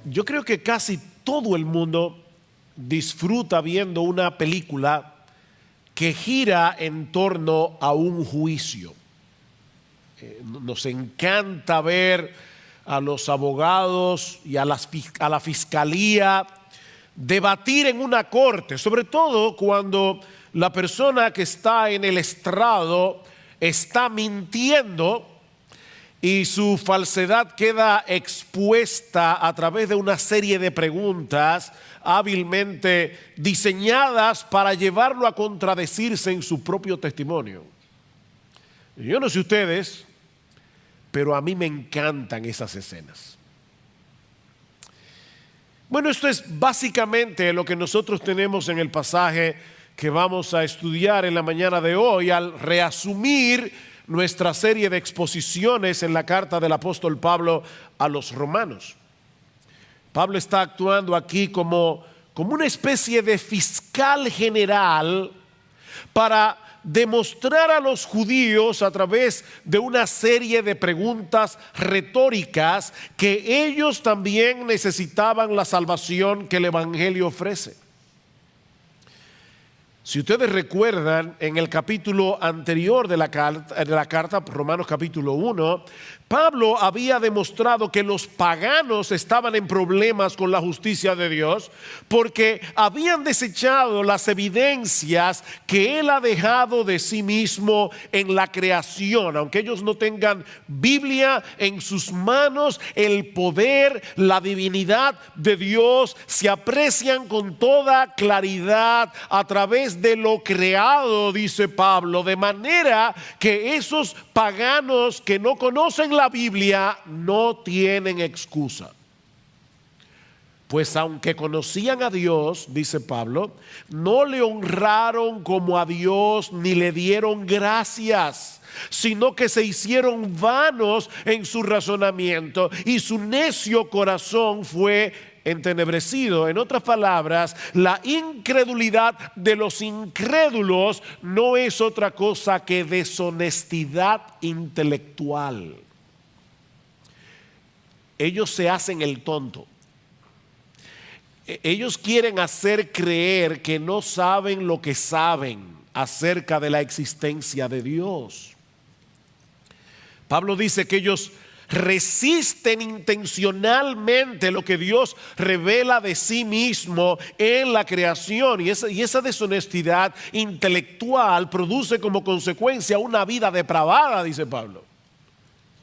Yo creo que casi todo el mundo disfruta viendo una película que gira en torno a un juicio. Nos encanta ver a los abogados y a la fiscalía debatir en una corte, sobre todo cuando la persona que está en el estrado está mintiendo y su falsedad queda expuesta a través de una serie de preguntas hábilmente diseñadas para llevarlo a contradecirse en su propio testimonio. Yo no sé ustedes, pero a mí me encantan esas escenas. Bueno, esto es básicamente lo que nosotros tenemos en el pasaje que vamos a estudiar en la mañana de hoy al reasumir nuestra serie de exposiciones en la carta del apóstol Pablo a los romanos. Pablo está actuando aquí como una especie de fiscal general para demostrar a los judíos a través de una serie de preguntas retóricas que ellos también necesitaban la salvación que el Evangelio ofrece. Si ustedes recuerdan, en el capítulo anterior de la carta, Romanos capítulo 1, Pablo había demostrado que los paganos estaban en problemas con la justicia de Dios porque habían desechado las evidencias que Él ha dejado de sí mismo en la creación. Aunque ellos no tengan Biblia en sus manos, el poder, la divinidad de Dios se aprecian con toda claridad a través de lo creado, dice Pablo, de manera que esos paganos que no conocen la Biblia no tienen excusa. Pues aunque conocían a Dios, dice Pablo, no le honraron como a Dios ni le dieron gracias, sino que se hicieron vanos en su razonamiento y su necio corazón fue entenebrecido. En otras palabras, la incredulidad de los incrédulos no es otra cosa que deshonestidad intelectual. Ellos se hacen el tonto. Ellos quieren hacer creer que no saben lo que saben acerca de la existencia de Dios. Pablo dice que ellos resisten intencionalmente lo que Dios revela de sí mismo en la creación, y esa deshonestidad intelectual produce como consecuencia una vida depravada, dice Pablo.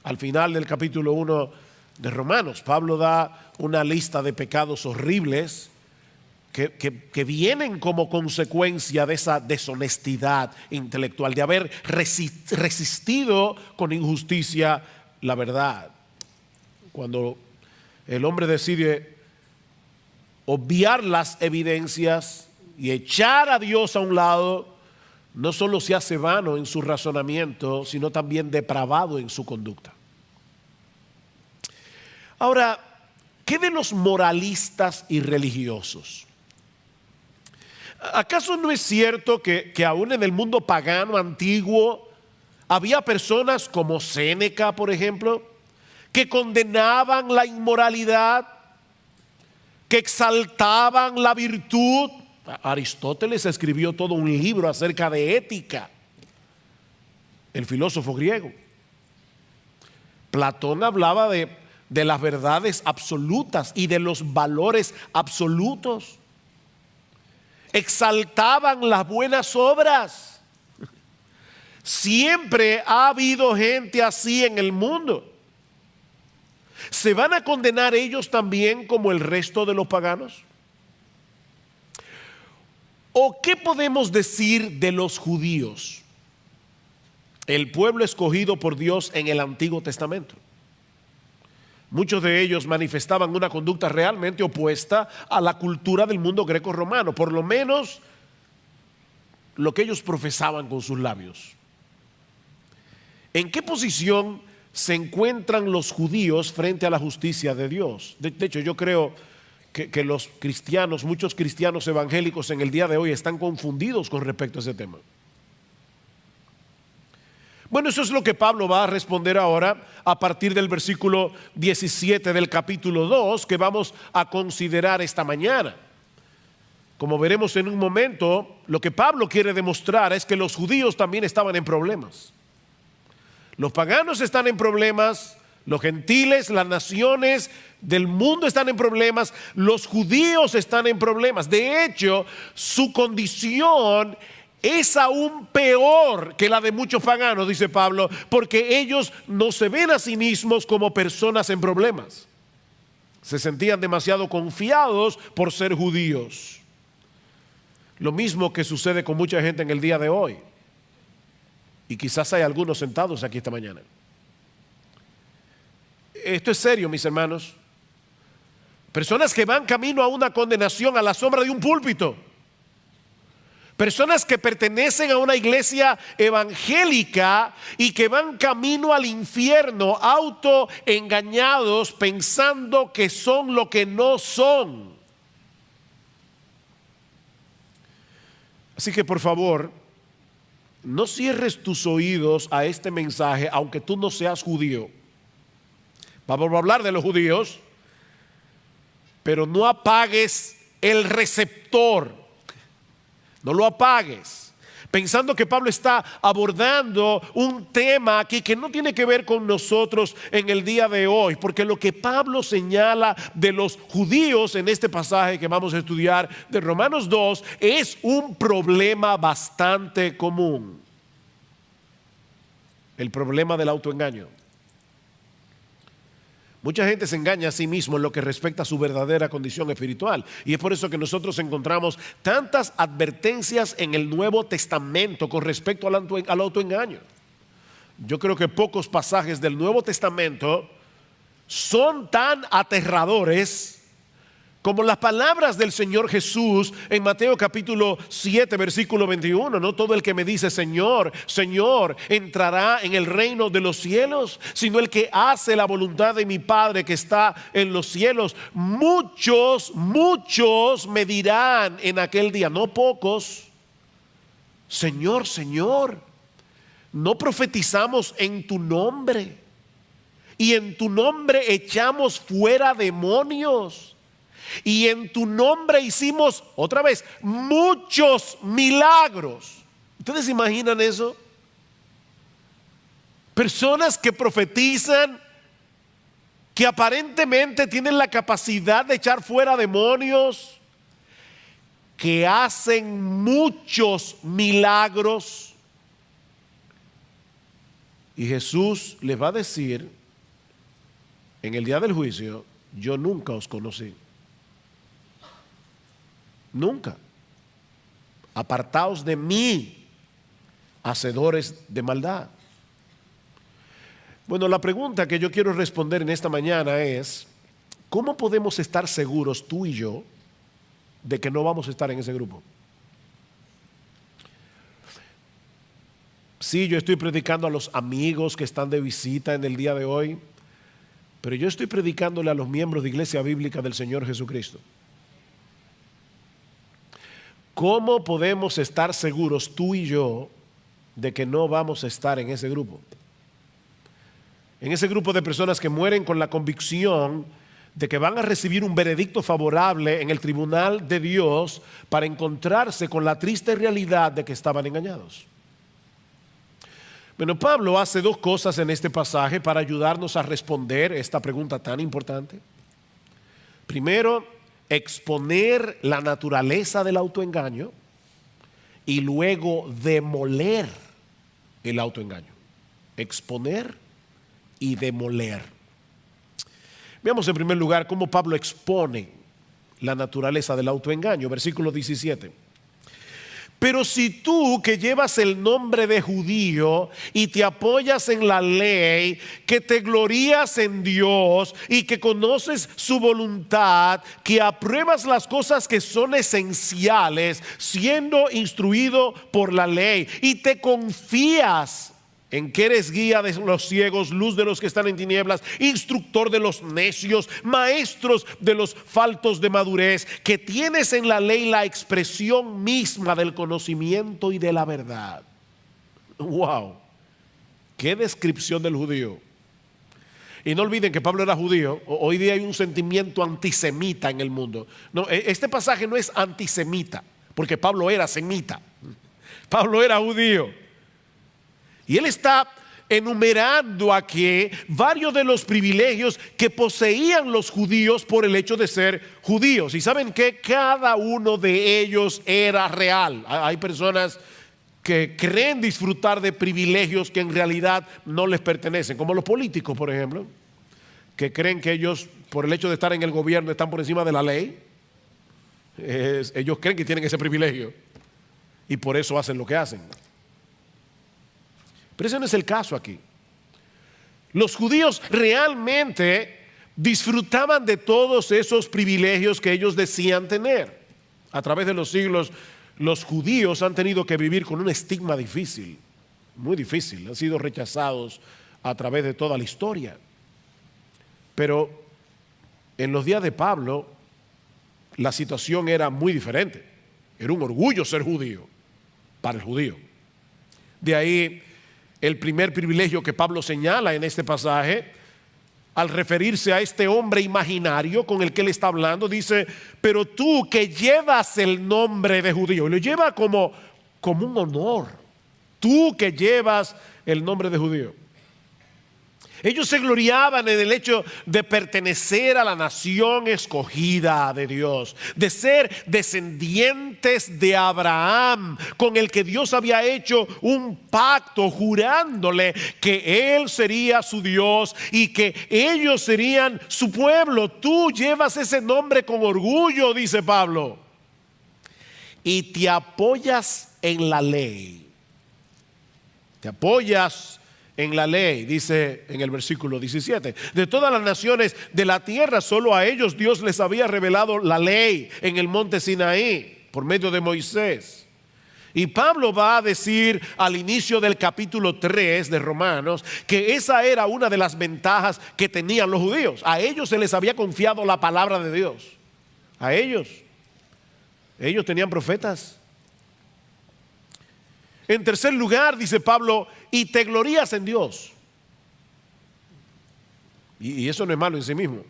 Al final del capítulo 1 de Romanos, Pablo da una lista de pecados horribles que vienen como consecuencia de esa deshonestidad intelectual, de haber resistido con injusticia la verdad. Cuando el hombre decide obviar las evidencias y echar a Dios a un lado, no solo se hace vano en su razonamiento, sino también depravado en su conducta. Ahora, ¿qué de los moralistas y religiosos? ¿Acaso no es cierto que aún en el mundo pagano antiguo había personas como Séneca, por ejemplo, que condenaban la inmoralidad, que exaltaban la virtud? Aristóteles escribió todo un libro acerca de ética, el filósofo griego. Platón hablaba de las verdades absolutas y de los valores absolutos. Exaltaban las buenas obras. Siempre ha habido gente así en el mundo. ¿Se van a condenar ellos también como el resto de los paganos? ¿O qué podemos decir de los judíos, el pueblo escogido por Dios en el Antiguo Testamento? Muchos de ellos manifestaban una conducta realmente opuesta a la cultura del mundo greco-romano, por lo menos lo que ellos profesaban con sus labios. ¿En qué posición se encuentran los judíos frente a la justicia de Dios? De hecho, yo creo que los cristianos, muchos cristianos evangélicos en el día de hoy están confundidos con respecto a ese tema. Bueno, eso es lo que Pablo va a responder ahora a partir del versículo 17 del capítulo 2 que vamos a considerar esta mañana. Como veremos en un momento, lo que Pablo quiere demostrar es que los judíos también estaban en problemas. Los paganos están en problemas, los gentiles, las naciones del mundo están en problemas, los judíos están en problemas. De hecho, su condición es aún peor que la de muchos paganos, dice Pablo, porque ellos no se ven a sí mismos como personas en problemas. Se sentían demasiado confiados por ser judíos. Lo mismo que sucede con mucha gente en el día de hoy. Y quizás hay algunos sentados aquí esta mañana. Esto es serio, mis hermanos. Personas que van camino a una condenación a la sombra de un púlpito. Personas que pertenecen a una iglesia evangélica y que van camino al infierno, autoengañados, pensando que son lo que no son. Así que por favor, no cierres tus oídos a este mensaje, aunque tú no seas judío. Vamos a hablar de los judíos, pero no apagues el receptor. No lo apagues, pensando que Pablo está abordando un tema aquí que no tiene que ver con nosotros en el día de hoy, porque lo que Pablo señala de los judíos en este pasaje que vamos a estudiar de Romanos 2 es un problema bastante común. El problema del autoengaño. Mucha gente se engaña a sí mismo en lo que respecta a su verdadera condición espiritual. Y es por eso que nosotros encontramos tantas advertencias en el Nuevo Testamento con respecto al autoengaño. Yo creo que pocos pasajes del Nuevo Testamento son tan aterradores como las palabras del Señor Jesús en Mateo capítulo 7 versículo 21. No todo el que me dice Señor, Señor entrará en el reino de los cielos, sino el que hace la voluntad de mi Padre que está en los cielos. Muchos me dirán en aquel día, no pocos, Señor, Señor, no profetizamos en tu nombre y en tu nombre echamos fuera demonios. Y en tu nombre hicimos, otra vez, muchos milagros. ¿Ustedes se imaginan eso? Personas que profetizan, que aparentemente tienen la capacidad de echar fuera demonios, que hacen muchos milagros. Y Jesús les va a decir en el día del juicio, yo nunca os conocí. Nunca. Apartaos de mí, hacedores de maldad. Bueno, la pregunta que yo quiero responder en esta mañana es, ¿cómo podemos estar seguros tú y yo de que no vamos a estar en ese grupo? Sí, yo estoy predicando a los amigos que están de visita en el día de hoy, pero yo estoy predicándole a los miembros de Iglesia Bíblica del Señor Jesucristo. ¿Cómo podemos estar seguros tú y yo de que no vamos a estar en ese grupo? En ese grupo de personas que mueren con la convicción de que van a recibir un veredicto favorable en el tribunal de Dios para encontrarse con la triste realidad de que estaban engañados. Bueno, Pablo hace dos cosas en este pasaje para ayudarnos a responder esta pregunta tan importante. Primero, exponer la naturaleza del autoengaño y luego demoler el autoengaño. Exponer y demoler. Veamos en primer lugar cómo Pablo expone la naturaleza del autoengaño. Versículo 17. Pero si tú que llevas el nombre de judío y te apoyas en la ley, que te glorías en Dios y que conoces su voluntad, que apruebas las cosas que son esenciales, siendo instruido por la ley, y te confías en que eres guía de los ciegos, luz de los que están en tinieblas, instructor de los necios, maestros de los faltos de madurez, que tienes en la ley la expresión misma del conocimiento y de la verdad. Wow. qué descripción del judío. Y no olviden que Pablo era judío. Hoy día hay un sentimiento antisemita en el mundo. No, este pasaje no es antisemita, porque Pablo era semita. Pablo era judío. Y él está enumerando aquí varios de los privilegios que poseían los judíos por el hecho de ser judíos. Y saben que cada uno de ellos era real. Hay personas que creen disfrutar de privilegios que en realidad no les pertenecen, como los políticos, por ejemplo, que creen que ellos, por el hecho de estar en el gobierno, están por encima de la ley. Ellos creen que tienen ese privilegio y por eso hacen lo que hacen. Pero ese no es el caso aquí. Los judíos realmente disfrutaban de todos esos privilegios que ellos decían tener. A través de los siglos, los judíos han tenido que vivir con un estigma difícil, muy difícil. Han sido rechazados a través de toda la historia. Pero en los días de Pablo, la situación era muy diferente. Era un orgullo ser judío para el judío. De ahí el primer privilegio que Pablo señala en este pasaje, al referirse a este hombre imaginario con el que él está hablando, dice: pero tú que llevas el nombre de judío, y lo lleva como un honor, tú que llevas el nombre de judío. Ellos se gloriaban en el hecho de pertenecer a la nación escogida de Dios, de ser descendientes de Abraham, con el que Dios había hecho un pacto jurándole que Él sería su Dios y que ellos serían su pueblo. Tú llevas ese nombre con orgullo, dice Pablo, y te apoyas en la ley. Te apoyas en la ley, dice en el versículo 17. De todas las naciones de la tierra, solo a ellos Dios les había revelado la ley en el monte Sinaí, por medio de Moisés. Y Pablo va a decir al inicio del capítulo 3 de Romanos que esa era una de las ventajas que tenían los judíos. A ellos se les había confiado la palabra de Dios. A ellos tenían profetas. En tercer lugar, dice Pablo, y te glorías en Dios. Y eso no es malo en sí mismo.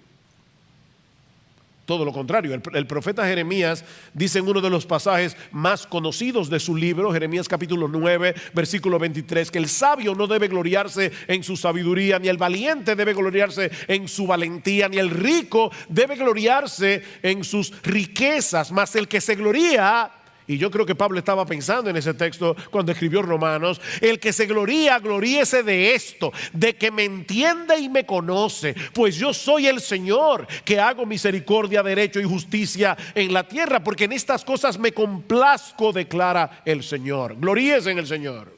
Todo lo contrario, el profeta Jeremías dice en uno de los pasajes más conocidos de su libro, Jeremías capítulo 9, versículo 23, que el sabio no debe gloriarse en su sabiduría, ni el valiente debe gloriarse en su valentía, ni el rico debe gloriarse en sus riquezas, mas el que se gloría, y yo creo que Pablo estaba pensando en ese texto cuando escribió Romanos, el que se gloría, gloríese de esto, de que me entiende y me conoce, pues yo soy el Señor, que hago misericordia, derecho y justicia en la tierra, porque en estas cosas me complazco, declara el Señor. Gloríese en el Señor.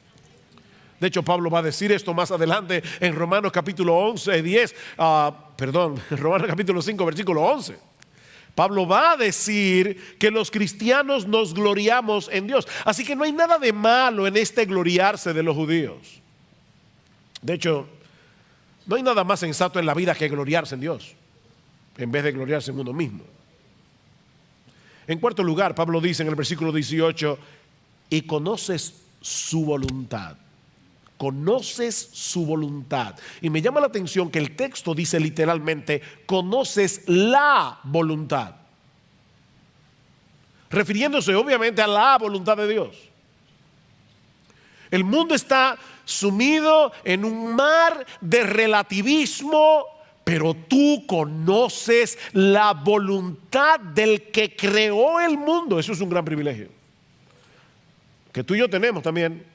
De hecho, Pablo va a decir esto más adelante en Romanos capítulo 5, versículo 11. Pablo va a decir que los cristianos nos gloriamos en Dios. Así que no hay nada de malo en este gloriarse de los judíos. De hecho, no hay nada más sensato en la vida que gloriarse en Dios, en vez de gloriarse en uno mismo. En cuarto lugar, Pablo dice en el versículo 18, y conoces su voluntad. Conoces su voluntad. Y me llama la atención que el texto dice literalmente, conoces la voluntad, refiriéndose obviamente a la voluntad de Dios. El mundo está sumido en un mar de relativismo, pero tú conoces la voluntad del que creó el mundo. Eso es un gran privilegio que tú y yo tenemos también.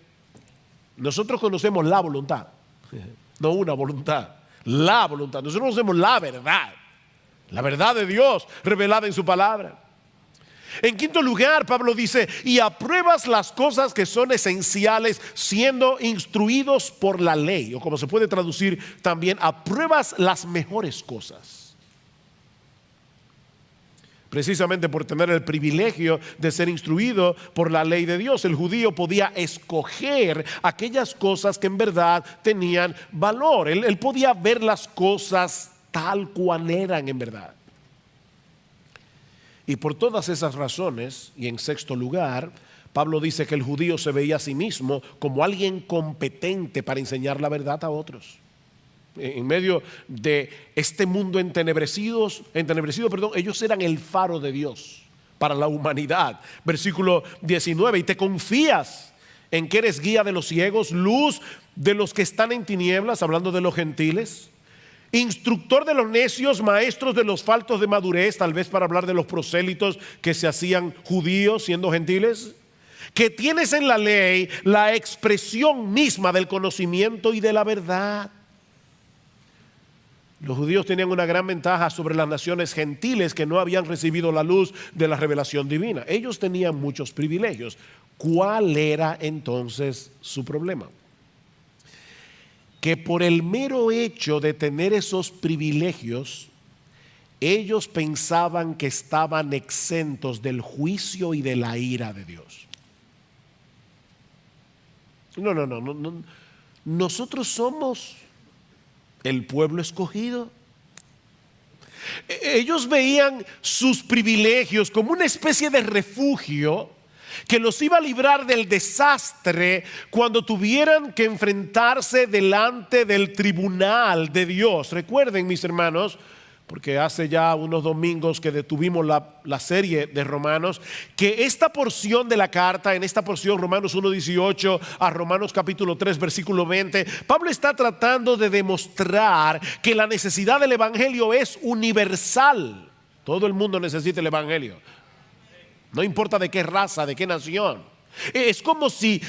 Nosotros conocemos la voluntad, no una voluntad, la voluntad. Nosotros conocemos la verdad de Dios revelada en su palabra. En quinto lugar, Pablo dice, y apruebas las cosas que son esenciales siendo instruidos por la ley, o como se puede traducir también, apruebas las mejores cosas. Precisamente por tener el privilegio de ser instruido por la ley de Dios, el judío podía escoger aquellas cosas que en verdad tenían valor. Él podía ver las cosas tal cual eran en verdad. Y por todas esas razones, y en sexto lugar, Pablo dice que el judío se veía a sí mismo como alguien competente para enseñar la verdad a otros. En medio de este mundo entenebrecido, ellos eran el faro de Dios para la humanidad. Versículo 19, y te confías en que eres guía de los ciegos, luz de los que están en tinieblas, hablando de los gentiles, instructor de los necios, maestros de los faltos de madurez, tal vez para hablar de los prosélitos que se hacían judíos siendo gentiles, que tienes en la ley la expresión misma del conocimiento y de la verdad. Los judíos tenían una gran ventaja sobre las naciones gentiles que no habían recibido la luz de la revelación divina. Ellos tenían muchos privilegios. ¿Cuál era entonces su problema? Que por el mero hecho de tener esos privilegios, ellos pensaban que estaban exentos del juicio y de la ira de Dios. No. Nosotros somos el pueblo escogido. Ellos veían sus privilegios como una especie de refugio que los iba a librar del desastre cuando tuvieran que enfrentarse delante del tribunal de Dios. Recuerden, mis hermanos, porque hace ya unos domingos que detuvimos la serie de Romanos, que esta porción de la carta, en esta porción Romanos 1:18 a Romanos capítulo 3 versículo 20, Pablo está tratando de demostrar que la necesidad del evangelio es universal. Todo el mundo necesita el evangelio, no importa de qué raza, de qué nación. Es como si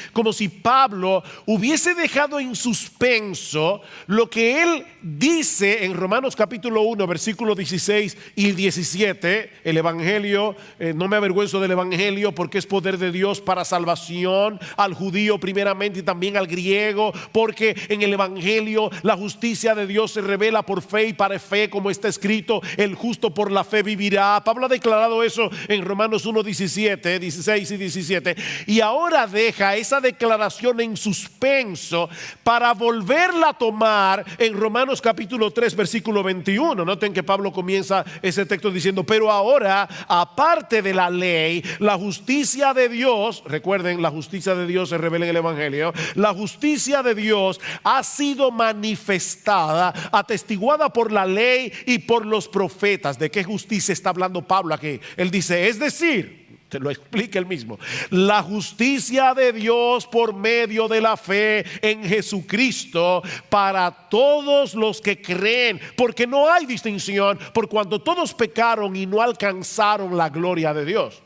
Pablo hubiese dejado en suspenso lo que él dice en Romanos capítulo 1 versículos 16 y 17. El evangelio, no me avergüenzo del evangelio porque es poder de Dios para salvación al judío primeramente y también al griego, porque en el evangelio la justicia de Dios se revela por fe y para fe, como está escrito, el justo por la fe vivirá. Pablo ha declarado eso en Romanos 1, 16 y 17, y ahora deja esa declaración en suspenso para volverla a tomar en Romanos capítulo 3 versículo 21. Noten que Pablo comienza ese texto diciendo: pero ahora, aparte de la ley, la justicia de Dios, recuerden, la justicia de Dios se revela en el evangelio, la justicia de Dios ha sido manifestada, atestiguada por la ley y por los profetas. ¿De qué justicia está hablando Pablo aquí? Él dice, es decir, te lo explica él mismo, la justicia de Dios por medio de la fe en Jesucristo para todos los que creen, porque no hay distinción, por cuanto todos pecaron y no alcanzaron la gloria de Dios.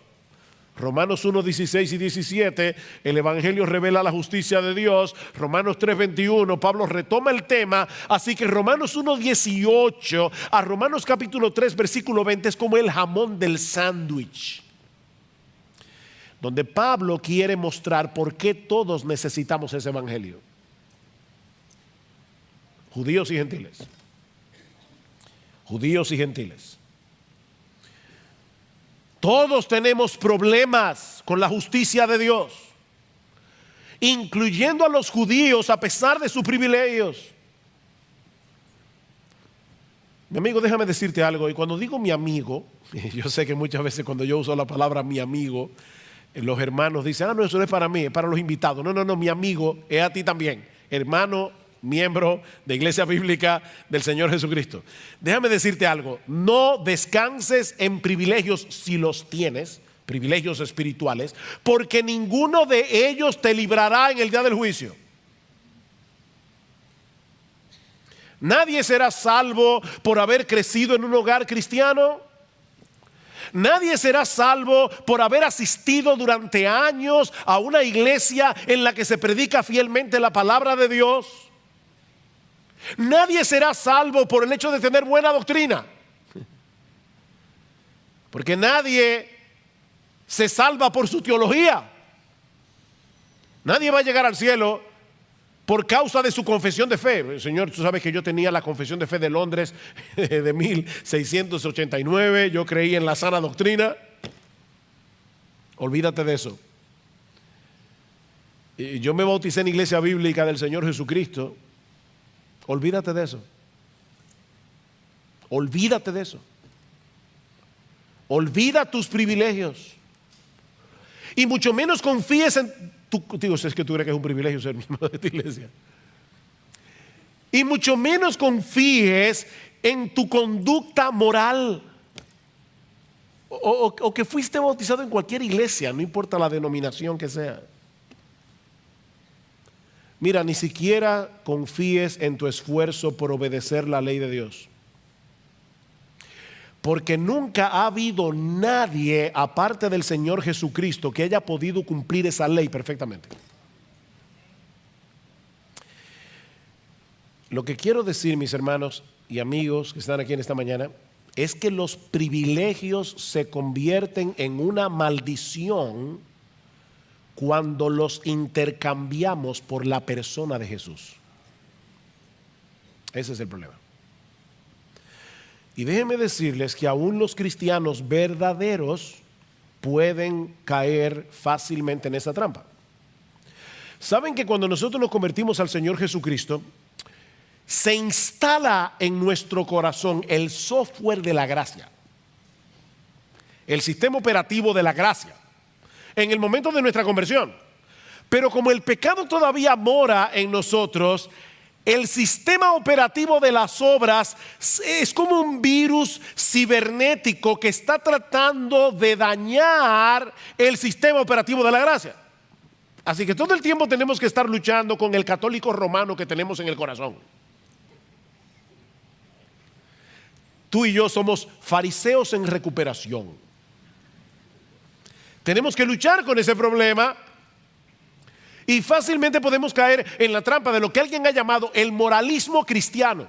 Romanos 1, 16 y 17, el evangelio revela la justicia de Dios. Romanos 3, 21, Pablo retoma el tema. Así que Romanos 1, 18 a Romanos capítulo 3 versículo 20 es como el jamón del sándwich, donde Pablo quiere mostrar por qué todos necesitamos ese evangelio. Judíos y gentiles. Judíos y gentiles. Todos tenemos problemas con la justicia de Dios, incluyendo a los judíos a pesar de sus privilegios. Mi amigo, déjame decirte algo, y cuando digo mi amigo, yo sé que muchas veces cuando yo uso la palabra mi amigo, los hermanos dicen, no, eso no es para mí, es para los invitados. No, mi amigo es a ti también, hermano, miembro de Iglesia Bíblica del Señor Jesucristo. Déjame decirte algo, no descanses en privilegios si los tienes, privilegios espirituales, porque ninguno de ellos te librará en el día del juicio. Nadie será salvo por haber crecido en un hogar cristiano. Nadie será salvo por haber asistido durante años a una iglesia en la que se predica fielmente la palabra de Dios. Nadie será salvo por el hecho de tener buena doctrina, porque nadie se salva por su teología. Nadie va a llegar al cielo por causa de su confesión de fe. Señor, tú sabes que yo tenía la confesión de fe de Londres de 1689. Yo creí en la sana doctrina. Olvídate de eso. Yo me bauticé en Iglesia Bíblica del Señor Jesucristo. Olvídate de eso. Olvídate de eso. Olvida tus privilegios. Y mucho menos confíes en digo, es que tú crees que es un privilegio ser miembro de esta iglesia. Y mucho menos confíes en tu conducta moral. O que fuiste bautizado en cualquier iglesia, no importa la denominación que sea. Mira, ni siquiera confíes en tu esfuerzo por obedecer la ley de Dios. Porque nunca ha habido nadie aparte del Señor Jesucristo que haya podido cumplir esa ley perfectamente. Lo que quiero decir, mis hermanos y amigos que están aquí en esta mañana, es que los privilegios se convierten en una maldición cuando los intercambiamos por la persona de Jesús. Ese es el problema. Y déjenme decirles que aún los cristianos verdaderos pueden caer fácilmente en esa trampa. ¿Saben que cuando nosotros nos convertimos al Señor Jesucristo, se instala en nuestro corazón el software de la gracia, el sistema operativo de la gracia, en el momento de nuestra conversión? Pero como el pecado todavía mora en nosotros, el sistema operativo de las obras es como un virus cibernético que está tratando de dañar el sistema operativo de la gracia. Así que todo el tiempo tenemos que estar luchando con el católico romano que tenemos en el corazón. Tú y yo somos fariseos en recuperación. Tenemos que luchar con ese problema y fácilmente podemos caer en la trampa de lo que alguien ha llamado el moralismo cristiano.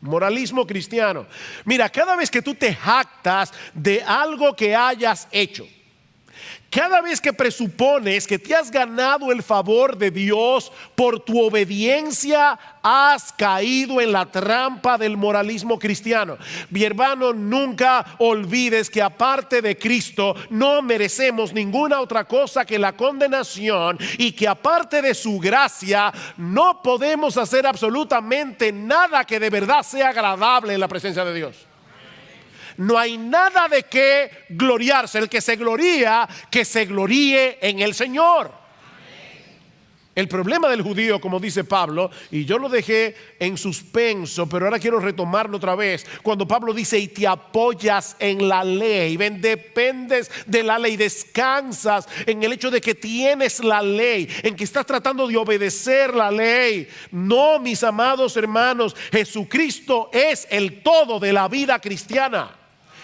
Moralismo cristiano. Mira, cada vez que tú te jactas de algo que hayas hecho, cada vez que presupones que te has ganado el favor de Dios por tu obediencia, has caído en la trampa del moralismo cristiano. Mi hermano, nunca olvides que aparte de Cristo no merecemos ninguna otra cosa que la condenación, y que aparte de su gracia no podemos hacer absolutamente nada que de verdad sea agradable en la presencia de Dios. No hay nada de qué gloriarse. El que se gloría, que se gloríe en el Señor. El problema del judío, como dice Pablo, y yo lo dejé en suspenso, pero ahora quiero retomarlo otra vez, cuando Pablo dice: y te apoyas en la ley, ven, dependes de la ley, descansas en el hecho de que tienes la ley, en que estás tratando de obedecer la ley. No, mis amados hermanos, Jesucristo es el todo de la vida cristiana.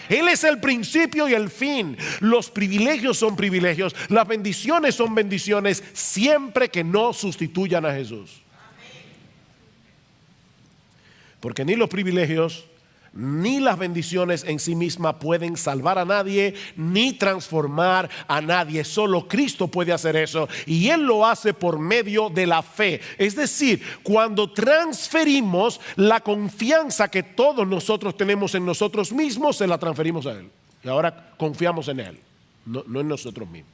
Él es el principio y el fin. Los privilegios son privilegios, las bendiciones son bendiciones, siempre que no sustituyan a Jesús. Porque ni los privilegios ni las bendiciones en sí mismas pueden salvar a nadie ni transformar a nadie. Solo Cristo puede hacer eso, y Él lo hace por medio de la fe. Es decir, cuando transferimos la confianza que todos nosotros tenemos en nosotros mismos, se la transferimos a Él. Y ahora confiamos en Él, no en nosotros mismos.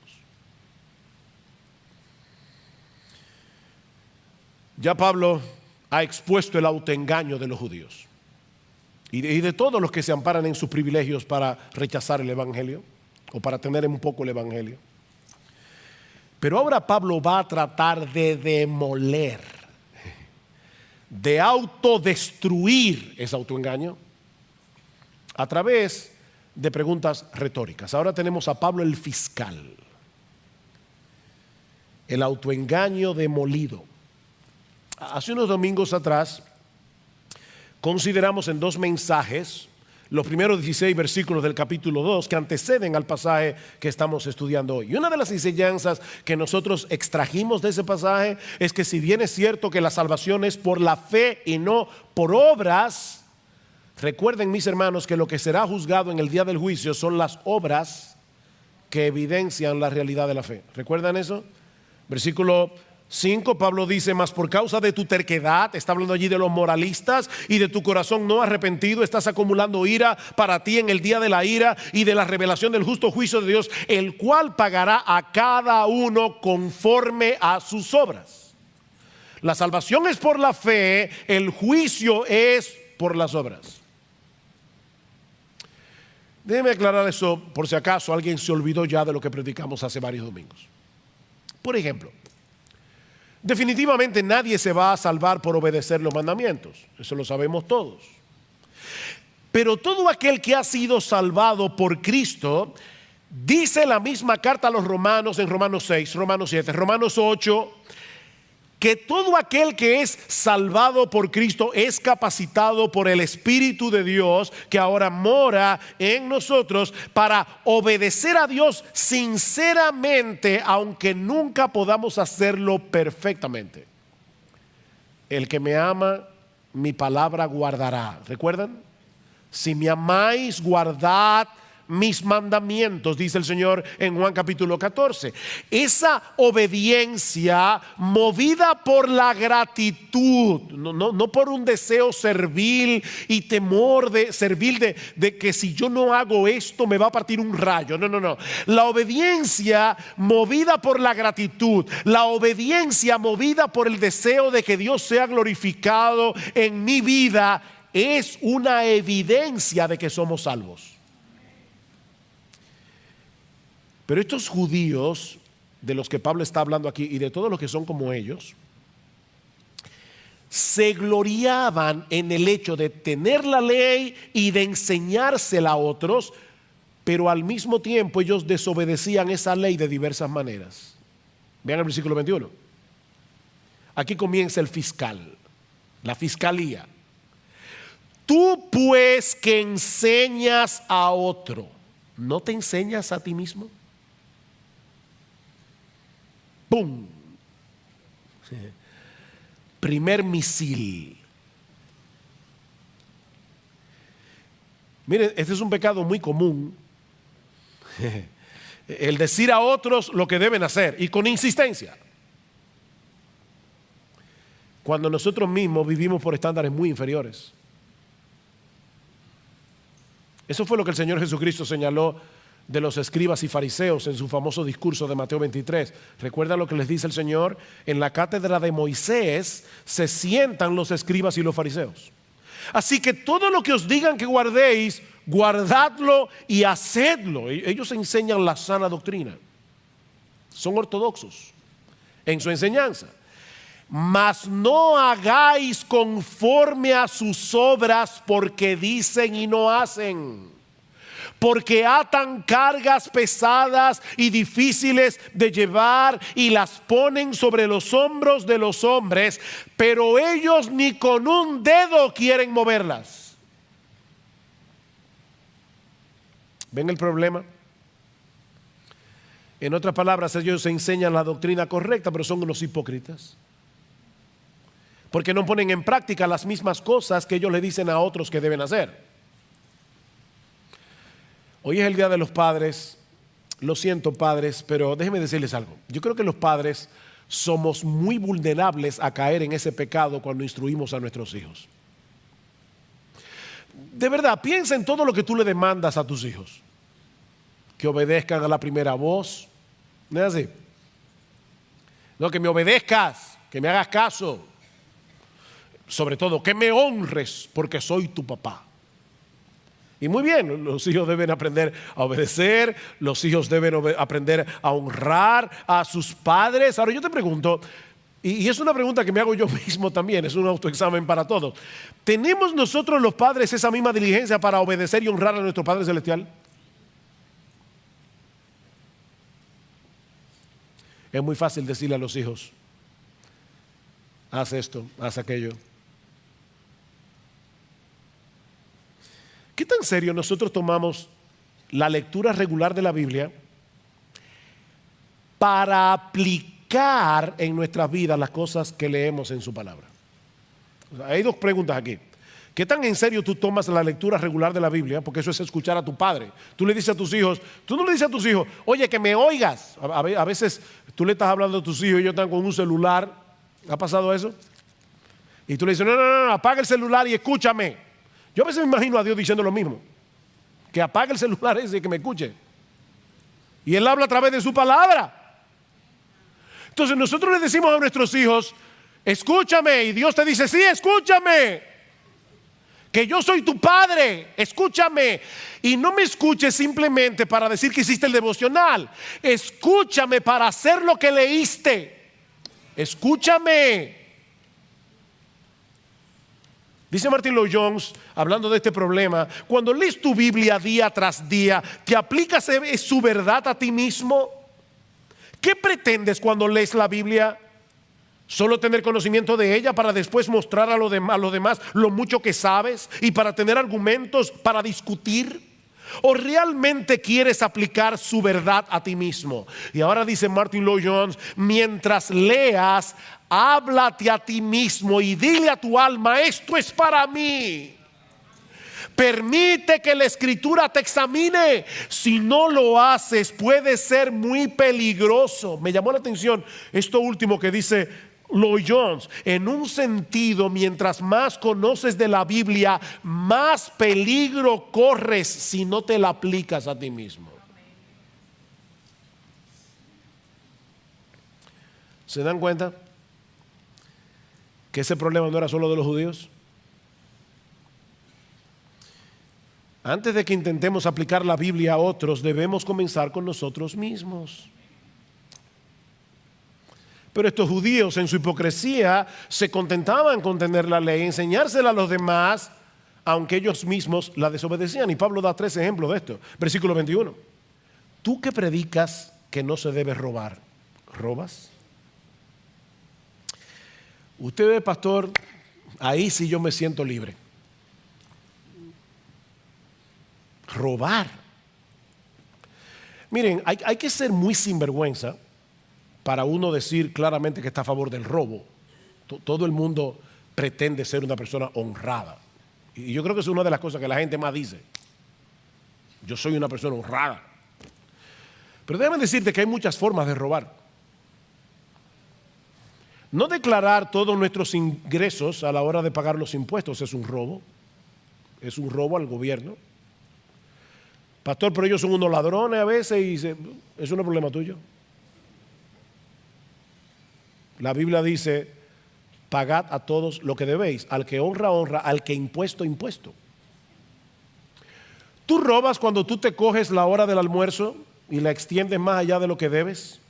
Ya Pablo ha expuesto el autoengaño de los judíos y de todos los que se amparan en sus privilegios para rechazar el evangelio o para tener un poco el evangelio. Pero ahora Pablo va a tratar de demoler, de autodestruir ese autoengaño a través de preguntas retóricas. Ahora tenemos a Pablo el fiscal, el autoengaño demolido. Hace unos domingos atrás consideramos en dos mensajes los primeros 16 versículos del capítulo 2 que anteceden al pasaje que estamos estudiando hoy. Y una de las enseñanzas que nosotros extrajimos de ese pasaje es que si bien es cierto que la salvación es por la fe y no por obras, recuerden, mis hermanos, que lo que será juzgado en el día del juicio son las obras que evidencian la realidad de la fe. ¿Recuerdan eso? Versículo 5, Pablo dice: mas por causa de tu terquedad, está hablando allí de los moralistas, y de tu corazón no arrepentido, estás acumulando ira para ti en el día de la ira y de la revelación del justo juicio de Dios, el cual pagará a cada uno conforme a sus obras. La salvación es por la fe, el juicio es por las obras. Déjeme aclarar eso por si acaso alguien se olvidó ya de lo que predicamos hace varios domingos. Por ejemplo, definitivamente nadie se va a salvar por obedecer los mandamientos. Eso lo sabemos todos. Pero todo aquel que ha sido salvado por Cristo, dice la misma carta a los romanos en Romanos 6, Romanos 7, Romanos 8, que todo aquel que es salvado por Cristo es capacitado por el Espíritu de Dios que ahora mora en nosotros para obedecer a Dios sinceramente, aunque nunca podamos hacerlo perfectamente. El que me ama, mi palabra guardará. ¿Recuerdan? Si me amáis, guardad mis mandamientos, dice el Señor en Juan capítulo 14. Esa obediencia movida por la gratitud, no por un deseo servil y temor de servil de que si yo no hago esto me va a partir un rayo. No. La obediencia movida por la gratitud, la obediencia movida por el deseo de que Dios sea glorificado en mi vida, es una evidencia de que somos salvos. Pero estos judíos de los que Pablo está hablando aquí y de todos los que son como ellos, se gloriaban en el hecho de tener la ley y de enseñársela a otros, pero al mismo tiempo ellos desobedecían esa ley de diversas maneras. Vean el versículo 21. Aquí comienza el fiscal, la fiscalía. Tú pues que enseñas a otro, ¿no te enseñas a ti mismo? ¡Pum! Primer misil. Miren, este es un pecado muy común. El decir a otros lo que deben hacer y con insistencia. Cuando nosotros mismos vivimos por estándares muy inferiores. Eso fue lo que el Señor Jesucristo señaló de los escribas y fariseos en su famoso discurso de Mateo 23. ¿Recuerda lo que les dice el Señor? En la cátedra de Moisés se sientan los escribas y los fariseos. Así que todo lo que os digan que guardéis, guardadlo y hacedlo. Ellos enseñan la sana doctrina. Son ortodoxos en su enseñanza. Mas no hagáis conforme a sus obras, porque dicen y no hacen. Porque atan cargas pesadas y difíciles de llevar y las ponen sobre los hombros de los hombres, pero ellos ni con un dedo quieren moverlas. ¿Ven el problema? En otras palabras, ellos enseñan la doctrina correcta, pero son unos hipócritas. Porque no ponen en práctica las mismas cosas que ellos le dicen a otros que deben hacer. Hoy es el Día de los Padres. Lo siento, padres, pero déjenme decirles algo. Yo creo que los padres somos muy vulnerables a caer en ese pecado cuando instruimos a nuestros hijos. De verdad, piensa en todo lo que tú le demandas a tus hijos. Que obedezcan a la primera voz. ¿No es así? No, que me obedezcas, que me hagas caso. Sobre todo, que me honres porque soy tu papá. Y muy bien, los hijos deben aprender a obedecer, los hijos deben aprender a honrar a sus padres. Ahora yo te pregunto, y es una pregunta que me hago yo mismo también, es un autoexamen para todos. ¿Tenemos nosotros los padres esa misma diligencia para obedecer y honrar a nuestro Padre Celestial? Es muy fácil decirle a los hijos, haz esto, haz aquello. ¿Qué tan serio nosotros tomamos la lectura regular de la Biblia para aplicar en nuestras vidas las cosas que leemos en su palabra? O sea, hay dos preguntas aquí. ¿Qué tan en serio tú tomas la lectura regular de la Biblia? Porque eso es escuchar a tu padre. Tú le dices a tus hijos, tú no le dices a tus hijos, oye, que me oigas. A veces tú le estás hablando a tus hijos y ellos están con un celular. ¿Ha pasado eso? Y tú le dices, no, apaga el celular y escúchame. Yo a veces me imagino a Dios diciendo lo mismo. Que apague el celular ese y que me escuche. Y Él habla a través de su palabra. Entonces nosotros le decimos a nuestros hijos, escúchame. Y Dios te dice, sí, escúchame. que yo soy tu padre, escúchame. Y no me escuches simplemente para decir que hiciste el devocional. Escúchame para hacer lo que leíste. Escúchame. Dice Martin Lloyd-Jones, hablando de este problema: cuando lees tu Biblia día tras día, ¿te aplicas su verdad a ti mismo? ¿Qué pretendes cuando lees la Biblia? ¿Solo tener conocimiento de ella para después mostrar a los demás lo mucho que sabes y para tener argumentos para discutir? ¿O realmente quieres aplicar su verdad a ti mismo? Y ahora dice Martin Lloyd-Jones: mientras leas, háblate a ti mismo y dile a tu alma: esto es para mí. Permite que la escritura te examine. Si no lo haces, puede ser muy peligroso. Me llamó la atención esto último que dice Lloyd-Jones. En un sentido, mientras más conoces de la Biblia, más peligro corres si no te la aplicas a ti mismo. ¿Se dan cuenta que ese problema no era solo de los judíos? Antes de que intentemos aplicar la Biblia a otros, debemos comenzar con nosotros mismos. Pero estos judíos, en su hipocresía, se contentaban con tener la ley, enseñársela a los demás, aunque ellos mismos la desobedecían. Y Pablo da 3 ejemplos de esto. Versículo 21. Tú que predicas que no se debe robar, ¿robas? Usted ve, pastor, ahí sí yo me siento libre. Robar. Miren, hay que ser muy sinvergüenza para uno decir claramente que está a favor del robo. Todo el mundo pretende ser una persona honrada. Y yo creo que es una de las cosas que la gente más dice. Yo soy una persona honrada. Pero déjame decirte que hay muchas formas de robar. No declarar todos nuestros ingresos a la hora de pagar los impuestos es un robo. Es un robo al gobierno. Pastor, pero ellos son unos ladrones a veces y eso no es problema tuyo. La Biblia dice: pagad a todos lo que debéis, al que honra, honra, al que impuesto, impuesto. ¿Tú robas cuando tú te coges la hora del almuerzo y la extiendes más allá de lo que debes?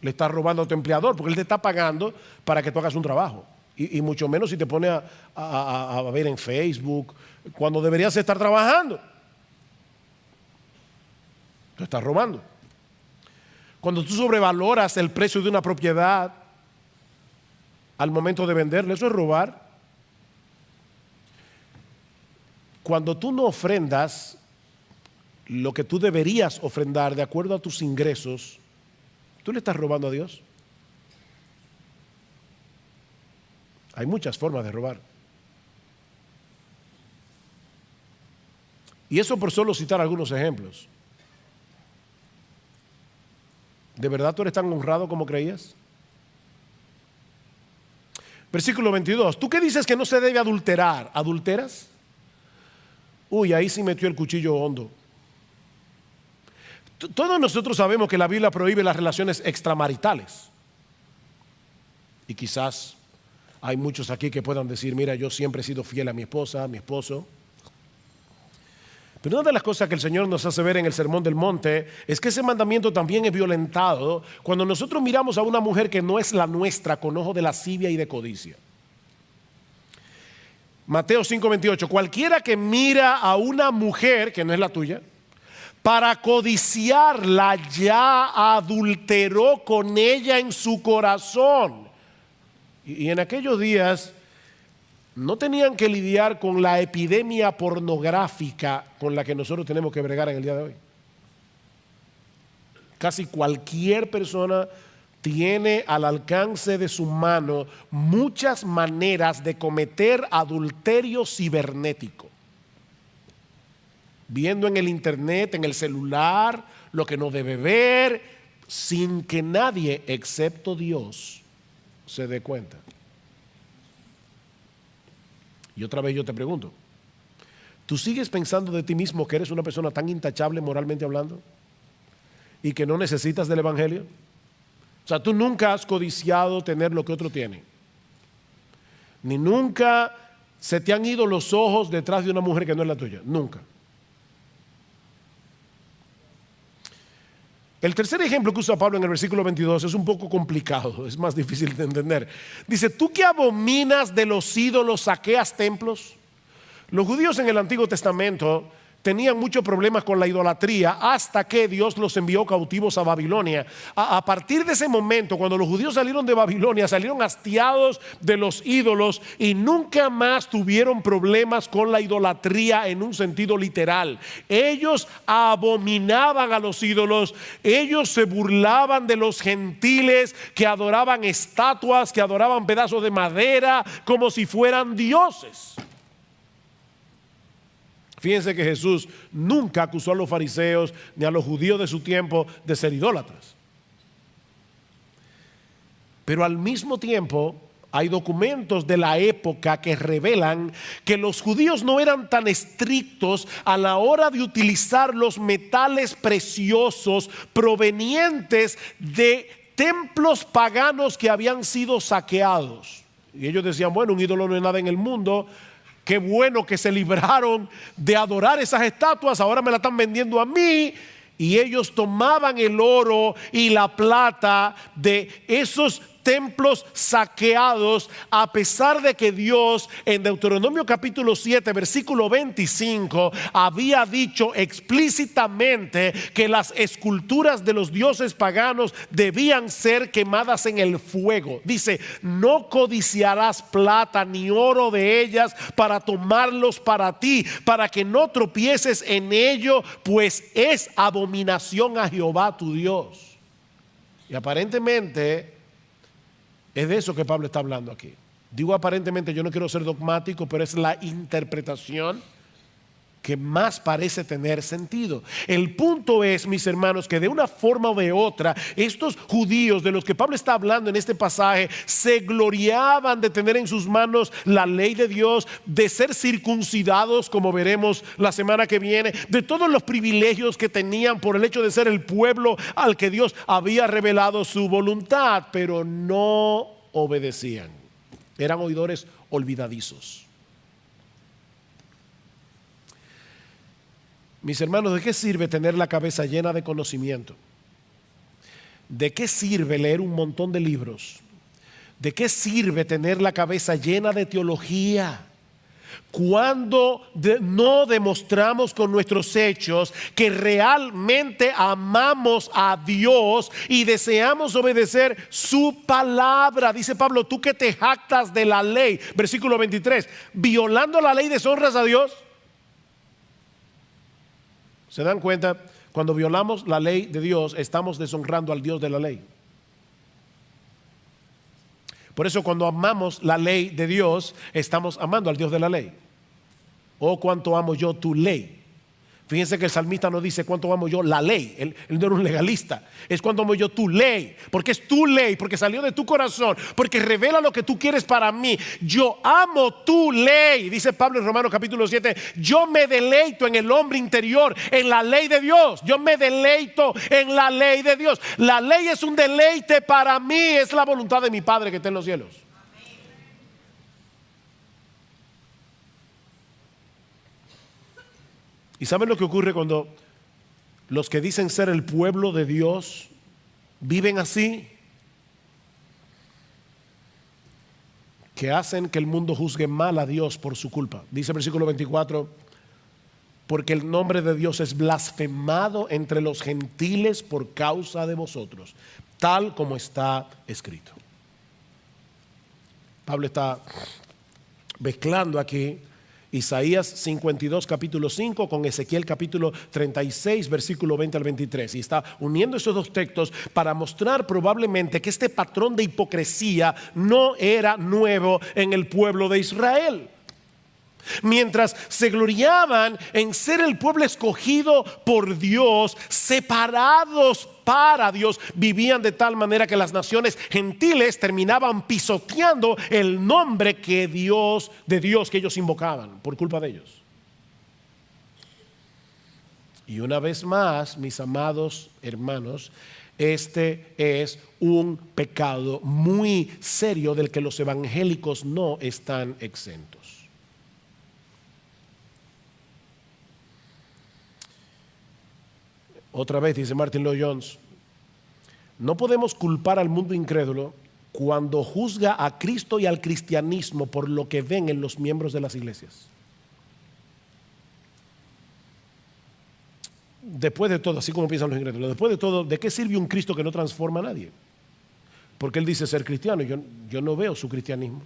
Le estás robando a tu empleador porque él te está pagando para que tú hagas un trabajo. Y mucho menos si te pones a ver en Facebook cuando deberías estar trabajando. Tú estás robando. Cuando tú sobrevaloras el precio de una propiedad al momento de venderla, eso es robar. Cuando tú no ofrendas lo que tú deberías ofrendar de acuerdo a tus ingresos, tú le estás robando a Dios. Hay muchas formas de robar. Y eso por solo citar algunos ejemplos. ¿De verdad tú eres tan honrado como creías? Versículo 22. ¿Tú qué dices que no se debe adulterar? ¿Adulteras? Uy, ahí sí metió el cuchillo hondo. Todos nosotros sabemos que la Biblia prohíbe las relaciones extramaritales. Y quizás hay muchos aquí que puedan decir: mira, yo siempre he sido fiel a mi esposa, a mi esposo. Pero una de las cosas que el Señor nos hace ver en el Sermón del Monte es que ese mandamiento también es violentado cuando nosotros miramos a una mujer que no es la nuestra con ojo de lascivia y de codicia. Mateo 5:28. Cualquiera que mira a una mujer que no es la tuya para codiciarla, ya adulteró con ella en su corazón. Y en aquellos días no tenían que lidiar con la epidemia pornográfica con la que nosotros tenemos que bregar en el día de hoy. Casi cualquier persona tiene al alcance de su mano muchas maneras de cometer adulterio cibernético. Viendo en el internet, en el celular, lo que no debe ver, sin que nadie excepto Dios se dé cuenta. Y otra vez yo te pregunto: ¿tú sigues pensando de ti mismo que eres una persona tan intachable moralmente hablando y que no necesitas del evangelio? O sea, tú nunca has codiciado tener lo que otro tiene, ni nunca se te han ido los ojos detrás de una mujer que no es la tuya? Nunca. El tercer ejemplo que usa Pablo en el versículo 22 es un poco complicado, es más difícil de entender. Dice: ¿tú que abominas de los ídolos saqueas templos? Los judíos en el Antiguo Testamento tenían muchos problemas con la idolatría hasta que Dios los envió cautivos a Babilonia. A partir de ese momento, cuando los judíos salieron de Babilonia, salieron hastiados de los ídolos y nunca más tuvieron problemas con la idolatría en un sentido literal. Ellos abominaban a los ídolos, ellos se burlaban de los gentiles que adoraban estatuas, que adoraban pedazos de madera como si fueran dioses. Fíjense que Jesús nunca acusó a los fariseos ni a los judíos de su tiempo de ser idólatras. Pero al mismo tiempo hay documentos de la época que revelan que los judíos no eran tan estrictos a la hora de utilizar los metales preciosos provenientes de templos paganos que habían sido saqueados. Y ellos decían: bueno, un ídolo no es nada en el mundo. Qué bueno que se libraron de adorar esas estatuas, ahora me la están vendiendo a mí. Y ellos tomaban el oro y la plata de esos templos saqueados, a pesar de que Dios en Deuteronomio capítulo 7 versículo 25 había dicho explícitamente que las esculturas de los dioses paganos debían ser quemadas en el fuego. Dice: no codiciarás plata ni oro de ellas para tomarlos para ti, para que no tropieces en ello, pues es abominación a Jehová tu Dios. Y aparentemente es de eso que Pablo está hablando aquí. Digo aparentemente, yo no quiero ser dogmático, pero es la interpretación que más parece tener sentido. El punto es, mis hermanos, que de una forma o de otra, estos judíos de los que Pablo está hablando en este pasaje se gloriaban de tener en sus manos la ley de Dios, de ser circuncidados, como veremos la semana que viene, de todos los privilegios que tenían por el hecho de ser el pueblo al que Dios había revelado su voluntad, pero no obedecían. Eran oidores olvidadizos. Mis hermanos, ¿de qué sirve tener la cabeza llena de conocimiento? ¿De qué sirve leer un montón de libros? ¿De qué sirve tener la cabeza llena de teología cuando no demostramos con nuestros hechos que realmente amamos a Dios y deseamos obedecer su palabra? Dice Pablo: tú que te jactas de la ley, versículo 23, violando la ley deshonras a Dios. ¿Se dan cuenta? Cuando violamos la ley de Dios, estamos deshonrando al Dios de la ley. Por eso cuando amamos la ley de Dios, estamos amando al Dios de la ley. Oh, cuánto amo yo tu ley. Fíjense que el salmista no dice cuánto amo yo la ley. Él no era un legalista. Es cuánto amo yo tu ley. Porque es tu ley, porque salió de tu corazón, porque revela lo que tú quieres para mí. Yo amo tu ley. Dice Pablo en Romanos capítulo 7. Yo me deleito en el hombre interior, en la ley de Dios. Yo me deleito en la ley de Dios. La ley es un deleite para mí. Es la voluntad de mi Padre que está en los cielos. ¿Y saben lo que ocurre cuando los que dicen ser el pueblo de Dios viven así? Que hacen que el mundo juzgue mal a Dios por su culpa. Dice el versículo 24: porque el nombre de Dios es blasfemado entre los gentiles por causa de vosotros, tal como está escrito. Pablo está mezclando aquí Isaías 52 capítulo 5 con Ezequiel capítulo 36 versículo 20 al 23, y está uniendo esos dos textos para mostrar probablemente que este patrón de hipocresía no era nuevo en el pueblo de Israel. Mientras se gloriaban en ser el pueblo escogido por Dios, separados para Dios, vivían de tal manera que las naciones gentiles terminaban pisoteando el nombre de Dios que ellos invocaban por culpa de ellos. Y una vez más, mis amados hermanos, este es un pecado muy serio del que los evangélicos no están exentos. Otra vez dice Martin Lloyd Jones, no podemos culpar al mundo incrédulo cuando juzga a Cristo y al cristianismo por lo que ven en los miembros de las iglesias. Después de todo, así como piensan los incrédulos, después de todo, ¿de qué sirve un Cristo que no transforma a nadie? Porque él dice ser cristiano, yo no veo su cristianismo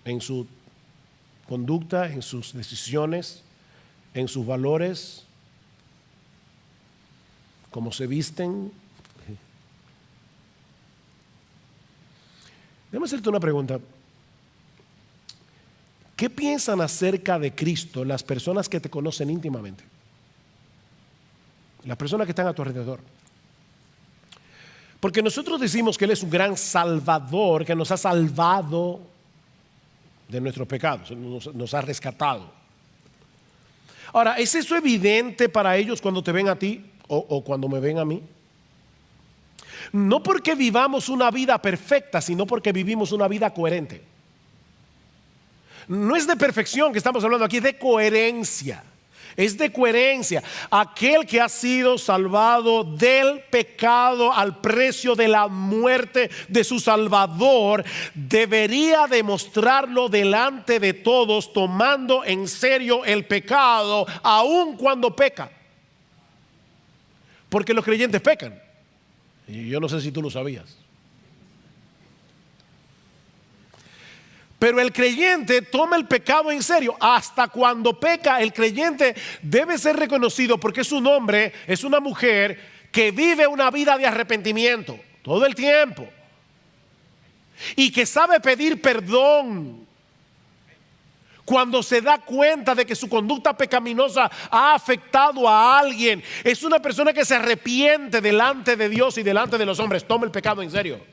en su conducta, en sus decisiones, en sus valores, cómo se visten. Déjame hacerte una pregunta. ¿Qué piensan acerca de Cristo las personas que te conocen íntimamente? Las personas que están a tu alrededor. Porque nosotros decimos que Él es un gran salvador, que nos ha salvado de nuestros pecados, nos ha rescatado. Ahora, ¿es eso evidente para ellos cuando te ven a ti o cuando me ven a mí? No porque vivamos una vida perfecta, sino porque vivimos una vida coherente. No es de perfección que estamos hablando aquí, es de coherencia. Es de coherencia. Aquel que ha sido salvado del pecado al precio de la muerte de su Salvador debería demostrarlo delante de todos, tomando en serio el pecado, aun cuando peca. Porque los creyentes pecan. Y yo no sé si tú lo sabías. Pero el creyente toma el pecado en serio. Hasta cuando peca, el creyente debe ser reconocido porque es un hombre, es una mujer que vive una vida de arrepentimiento todo el tiempo y que sabe pedir perdón cuando se da cuenta de que su conducta pecaminosa ha afectado a alguien. Es una persona que se arrepiente delante de Dios y delante de los hombres. Toma el pecado en serio.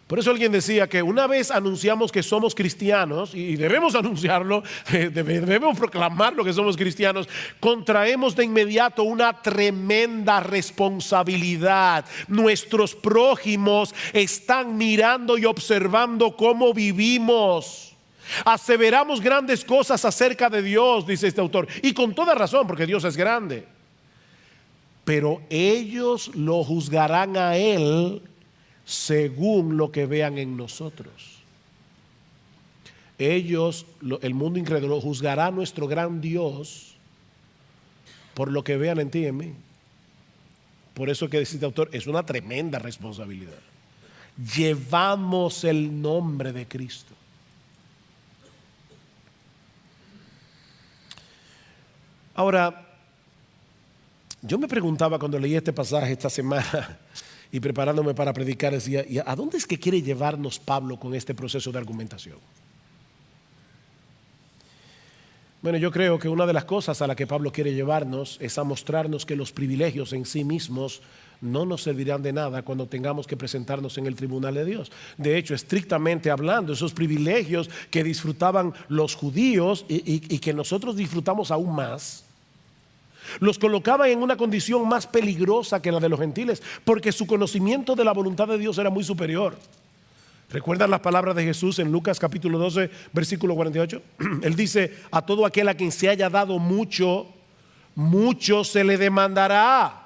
Por eso alguien decía que una vez anunciamos que somos cristianos, y debemos anunciarlo, debemos proclamarlo que somos cristianos, contraemos de inmediato una tremenda responsabilidad. Nuestros prójimos están mirando y observando cómo vivimos. Aseveramos grandes cosas acerca de Dios, dice este autor, y con toda razón, porque Dios es grande. Pero ellos lo juzgarán a Él según lo que vean en nosotros. Ellos, el mundo incrédulo, juzgará a nuestro gran Dios por lo que vean en ti y en mí. Por eso que dice este autor, es una tremenda responsabilidad. Llevamos el nombre de Cristo. Ahora, yo me preguntaba cuando leí este pasaje esta semana y preparándome para predicar, decía, ¿y a dónde es que quiere llevarnos Pablo con este proceso de argumentación? Bueno, yo creo que una de las cosas a la que Pablo quiere llevarnos es a mostrarnos que los privilegios en sí mismos no nos servirán de nada cuando tengamos que presentarnos en el tribunal de Dios. De hecho, estrictamente hablando, esos privilegios que disfrutaban los judíos y que nosotros disfrutamos aún más, los colocaban en una condición más peligrosa que la de los gentiles, porque su conocimiento de la voluntad de Dios era muy superior. ¿Recuerdan las palabras de Jesús en Lucas capítulo 12, versículo 48? Él dice, a todo aquel a quien se haya dado mucho, mucho se le demandará.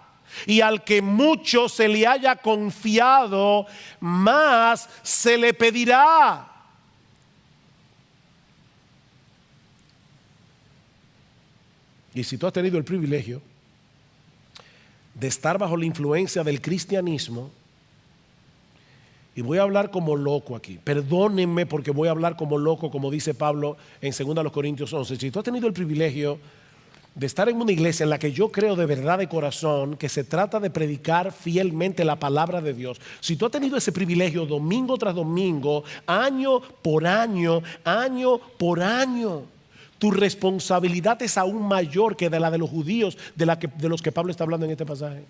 Y al que mucho se le haya confiado, más se le pedirá. Y si tú has tenido el privilegio de estar bajo la influencia del cristianismo, y voy a hablar como loco aquí, perdónenme porque voy a hablar como loco, como dice Pablo en 2 Corintios 11. Si tú has tenido el privilegio de estar en una iglesia en la que yo creo de verdad de corazón que se trata de predicar fielmente la palabra de Dios, si tú has tenido ese privilegio domingo tras domingo, año por año, tu responsabilidad es aún mayor que de la de los judíos, de los que Pablo está hablando en este pasaje.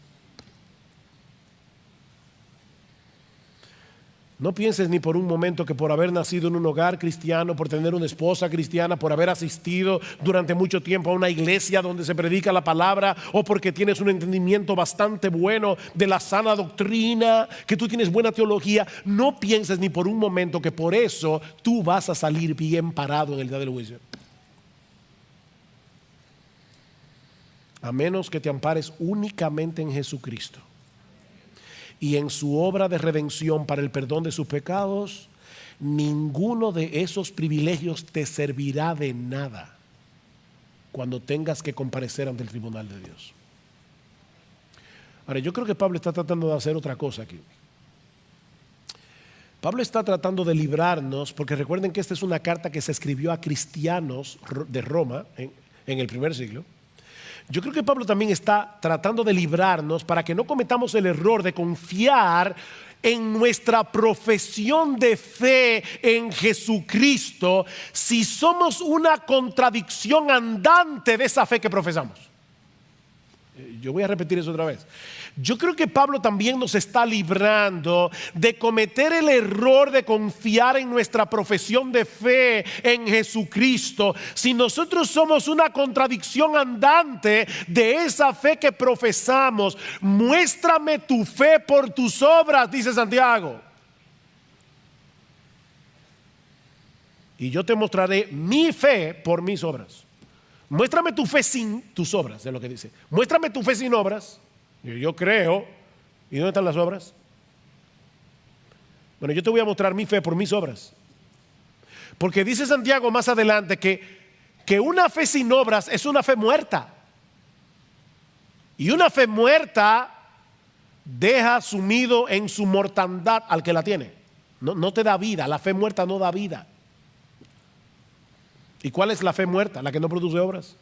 No pienses ni por un momento que por haber nacido en un hogar cristiano, por tener una esposa cristiana, por haber asistido durante mucho tiempo a una iglesia donde se predica la palabra, o porque tienes un entendimiento bastante bueno de la sana doctrina, que tú tienes buena teología, no pienses ni por un momento que por eso tú vas a salir bien parado en el día del juicio. A menos que te ampares únicamente en Jesucristo y en su obra de redención para el perdón de sus pecados, ninguno de esos privilegios te servirá de nada cuando tengas que comparecer ante el tribunal de Dios. Ahora, yo creo que Pablo está tratando de hacer otra cosa aquí. Pablo está tratando de librarnos, porque recuerden que esta es una carta que se escribió a cristianos de Roma en el primer siglo. Yo creo que Pablo también está tratando de librarnos para que no cometamos el error de confiar en nuestra profesión de fe en Jesucristo si somos una contradicción andante de esa fe que profesamos. Yo voy a repetir eso otra vez. Yo creo que Pablo también nos está librando de cometer el error de confiar en nuestra profesión de fe en Jesucristo si nosotros somos una contradicción andante de esa fe que profesamos. Muéstrame tu fe por tus obras, dice Santiago, y yo te mostraré mi fe por mis obras. Muéstrame tu fe sin tus obras, es lo que dice. Muéstrame tu fe sin obras. Yo creo. ¿Y dónde están las obras? Bueno, yo te voy a mostrar mi fe por mis obras. Porque dice Santiago más adelante que una fe sin obras es una fe muerta. Y una fe muerta deja sumido en su mortandad al que la tiene. No te da vida. La fe muerta no da vida. ¿Y cuál es la fe muerta? La que no produce obras.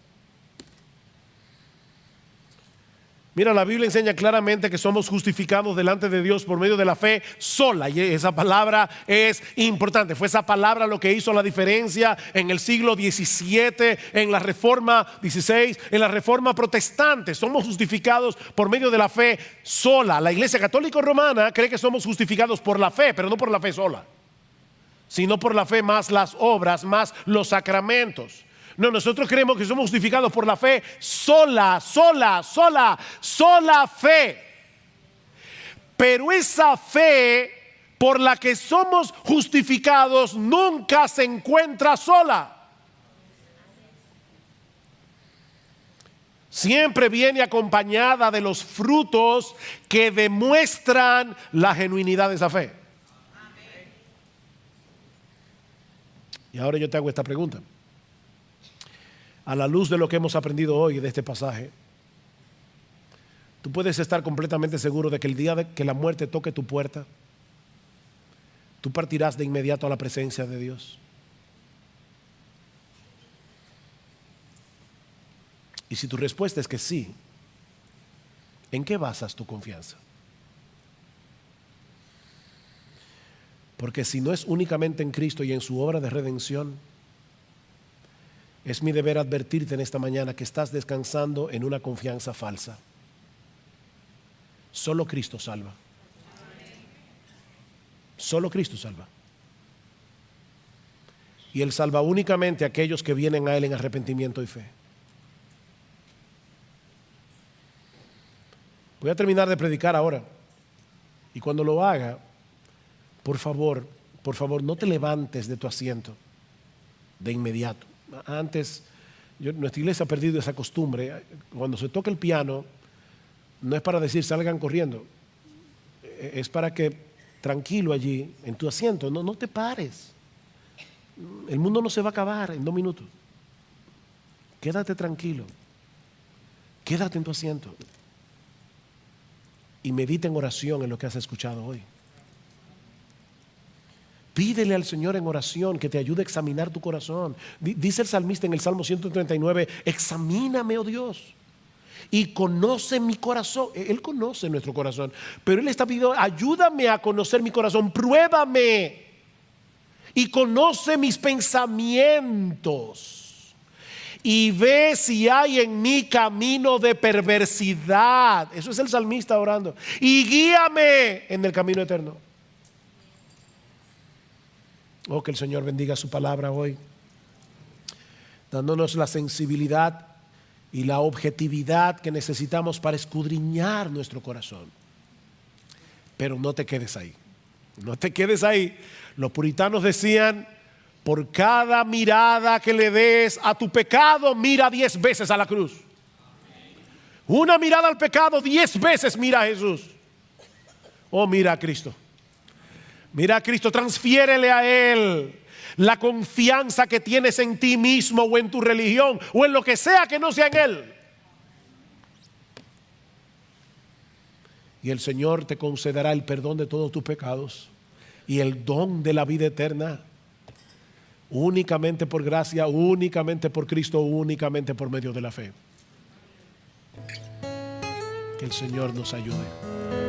Mira, la Biblia enseña claramente que somos justificados delante de Dios por medio de la fe sola. Y esa palabra es importante. Fue esa palabra lo que hizo la diferencia en el siglo XVII, en la Reforma XVI, en la Reforma Protestante. Somos justificados por medio de la fe sola. La Iglesia Católica Romana cree que somos justificados por la fe, pero no por la fe sola, sino por la fe más las obras, más los sacramentos. No, nosotros creemos que somos justificados por la fe sola fe. Pero esa fe por la que somos justificados nunca se encuentra sola. Siempre viene acompañada de los frutos que demuestran la genuinidad de esa fe. Y ahora yo te hago esta pregunta. A la luz de lo que hemos aprendido hoy de este pasaje, tú puedes estar completamente seguro de que el día de que la muerte toque tu puerta, tú partirás de inmediato a la presencia de Dios. Y si tu respuesta es que sí, ¿en qué basas tu confianza? Porque si no es únicamente en Cristo y en su obra de redención, es mi deber advertirte en esta mañana que estás descansando en una confianza falsa. Solo Cristo salva. Solo Cristo salva. Y Él salva únicamente a aquellos que vienen a Él en arrepentimiento y fe. Voy a terminar de predicar ahora. Y cuando lo haga, por favor, no te levantes de tu asiento de inmediato. Antes, nuestra iglesia ha perdido esa costumbre. Cuando se toca el piano, no es para decir salgan corriendo. Es para que tranquilo allí, en tu asiento, no te pares. El mundo no se va a acabar en 2 minutos. Quédate tranquilo. Quédate en tu asiento. Y medita en oración en lo que has escuchado hoy. Pídele al Señor en oración que te ayude a examinar tu corazón. Dice el salmista en el Salmo 139, examíname, oh Dios, y conoce mi corazón. Él conoce nuestro corazón, pero Él está pidiendo, ayúdame a conocer mi corazón, pruébame y conoce mis pensamientos y ve si hay en mí camino de perversidad. Eso es el salmista orando. Y guíame en el camino eterno. Oh, que el Señor bendiga su palabra hoy, dándonos la sensibilidad y la objetividad que necesitamos para escudriñar nuestro corazón. Pero no te quedes ahí. No te quedes ahí. Los puritanos decían: por cada mirada que le des a tu pecado, mira 10 veces a la cruz. Una mirada al pecado, 10 veces mira a Jesús. Oh, mira a Cristo. Mira a Cristo, transfiérele a Él la confianza que tienes en ti mismo o en tu religión o en lo que sea que no sea en Él. Y el Señor te concederá el perdón de todos tus pecados y el don de la vida eterna, únicamente por gracia, únicamente por Cristo, únicamente por medio de la fe. Que el Señor nos ayude.